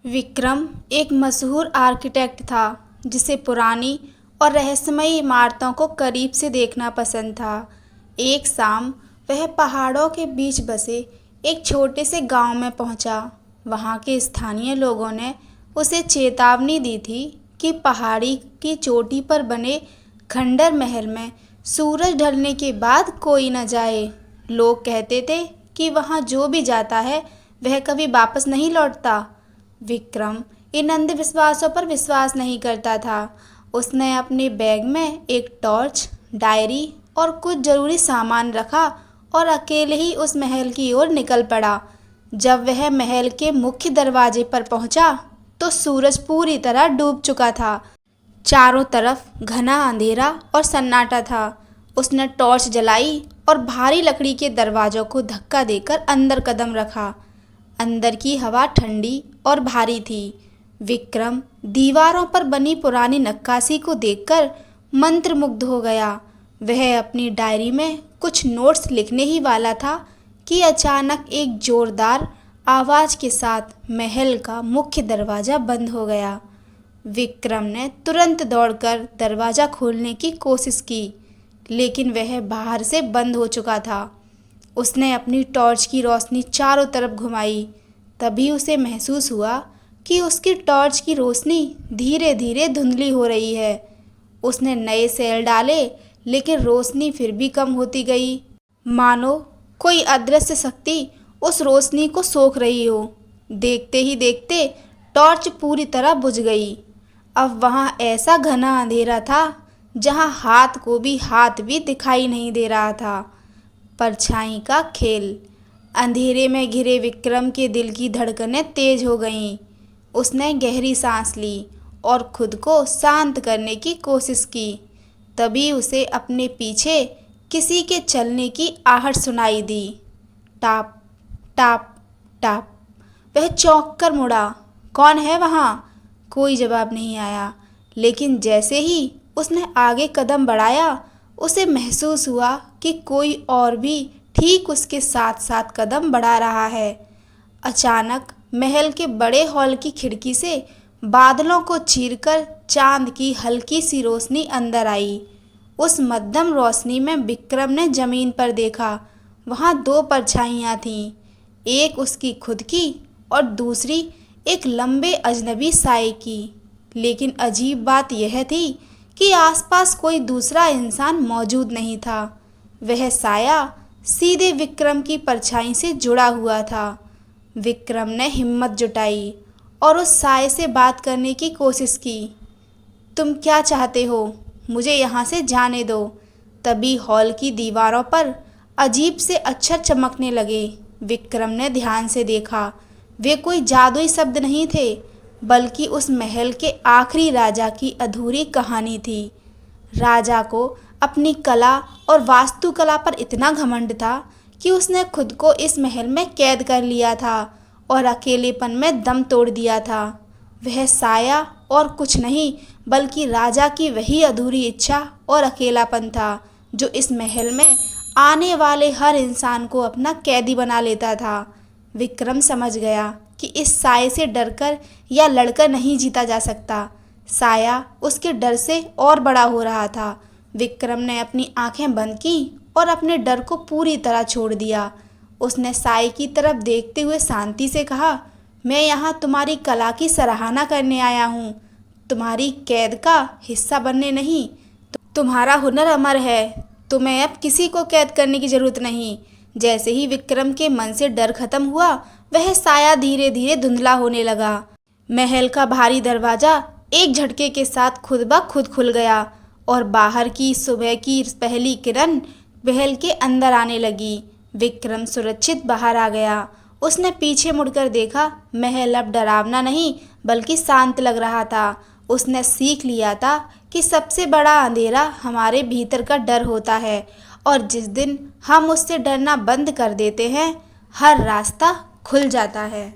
विक्रम एक मशहूर आर्किटेक्ट था जिसे पुरानी और रहस्यमयी इमारतों को करीब से देखना पसंद था। एक शाम वह पहाड़ों के बीच बसे एक छोटे से गांव में पहुंचा। वहां के स्थानीय लोगों ने उसे चेतावनी दी थी कि पहाड़ी की चोटी पर बने खंडर महल में सूरज ढलने के बाद कोई न जाए। लोग कहते थे कि वहां जो भी जाता है वह कभी वापस नहीं लौटता। विक्रम इन अंधविश्वासों पर विश्वास नहीं करता था। उसने अपने बैग में एक टॉर्च, डायरी और कुछ जरूरी सामान रखा और अकेले ही उस महल की ओर निकल पड़ा। जब वह महल के मुख्य दरवाजे पर पहुंचा तो सूरज पूरी तरह डूब चुका था। चारों तरफ घना अंधेरा और सन्नाटा था। उसने टॉर्च जलाई और भारी लकड़ी के दरवाजों को धक्का देकर अंदर कदम रखा। अंदर की हवा ठंडी और भारी थी। विक्रम दीवारों पर बनी पुरानी नक्काशी को देखकर मंत्रमुग्ध हो गया। वह अपनी डायरी में कुछ नोट्स लिखने ही वाला था कि अचानक एक जोरदार आवाज़ के साथ महल का मुख्य दरवाज़ा बंद हो गया। विक्रम ने तुरंत दौड़कर दरवाज़ा खोलने की कोशिश की, लेकिन वह बाहर से बंद हो चुका था। उसने अपनी टॉर्च की रोशनी चारों तरफ घुमाई। तभी उसे महसूस हुआ कि उसकी टॉर्च की रोशनी धीरे धीरे धुंधली हो रही है। उसने नए सेल डाले, लेकिन रोशनी फिर भी कम होती गई, मानो कोई अदृश्य शक्ति उस रोशनी को सोख रही हो। देखते ही देखते टॉर्च पूरी तरह बुझ गई। अब वहाँ ऐसा घना अंधेरा था जहाँ हाथ को भी हाथ भी दिखाई नहीं दे रहा था। परछाई का खेल। अंधेरे में घिरे विक्रम के दिल की धड़कनें तेज हो गईं। उसने गहरी सांस ली और खुद को शांत करने की कोशिश की। तभी उसे अपने पीछे किसी के चलने की आहट सुनाई दी। Top top top. वह चौंक कर मुड़ा। कौन है वहाँ? कोई जवाब नहीं आया। लेकिन जैसे ही उसने आगे कदम बढ़ाया, उसे महसूस हुआ कि कोई और भी ठीक उसके साथ साथ कदम बढ़ा रहा है। अचानक महल के बड़े हॉल की खिड़की से बादलों को चीरकर चांद की हल्की सी रोशनी अंदर आई। उस मध्यम रोशनी में विक्रम ने जमीन पर देखा। वहाँ दो परछाइयाँ थीं, एक उसकी खुद की और दूसरी एक लंबे अजनबी साए की। लेकिन अजीब बात यह थी कि आसपास कोई दूसरा इंसान मौजूद नहीं था। वह साया सीधे विक्रम की परछाई से जुड़ा हुआ था। विक्रम ने हिम्मत जुटाई और उस साए से बात करने की कोशिश की। तुम क्या चाहते हो? मुझे यहाँ से जाने दो। तभी हॉल की दीवारों पर अजीब से अक्षर चमकने लगे। विक्रम ने ध्यान से देखा। वे कोई जादुई शब्द नहीं थे, बल्कि उस महल के आखिरी राजा की अधूरी कहानी थी। राजा को अपनी कला और वास्तुकला पर इतना घमंड था कि उसने खुद को इस महल में कैद कर लिया था और अकेलेपन में दम तोड़ दिया था। वह साया और कुछ नहीं, बल्कि राजा की वही अधूरी इच्छा और अकेलापन था जो इस महल में आने वाले हर इंसान को अपना कैदी बना लेता था। विक्रम समझ गया कि इस साए से डरकर या लड़कर नहीं जीता जा सकता। साया उसके डर से और बड़ा हो रहा था। विक्रम ने अपनी आंखें बंद की और अपने डर को पूरी तरह छोड़ दिया। उसने साए की तरफ देखते हुए शांति से कहा, मैं यहाँ तुम्हारी कला की सराहना करने आया हूँ, तुम्हारी कैद का हिस्सा बनने नहीं। तुम्हारा हुनर अमर है, तुम्हें अब किसी को कैद करने की जरूरत नहीं। जैसे ही विक्रम के मन से डर खत्म हुआ, वह साया धीरे धीरे धुंधला होने लगा। महल का भारी दरवाजा एक झटके के साथ खुद ब खुद खुल गया और बाहर की सुबह की पहली किरण महल के अंदर आने लगी। विक्रम सुरक्षित बाहर आ गया। उसने पीछे मुड़कर देखा। महल अब डरावना नहीं, बल्कि शांत लग रहा था। उसने सीख लिया था कि सबसे बड़ा अंधेरा हमारे भीतर का डर होता है, और जिस दिन हम उससे डरना बंद कर देते हैं, हर रास्ता खुल जाता है।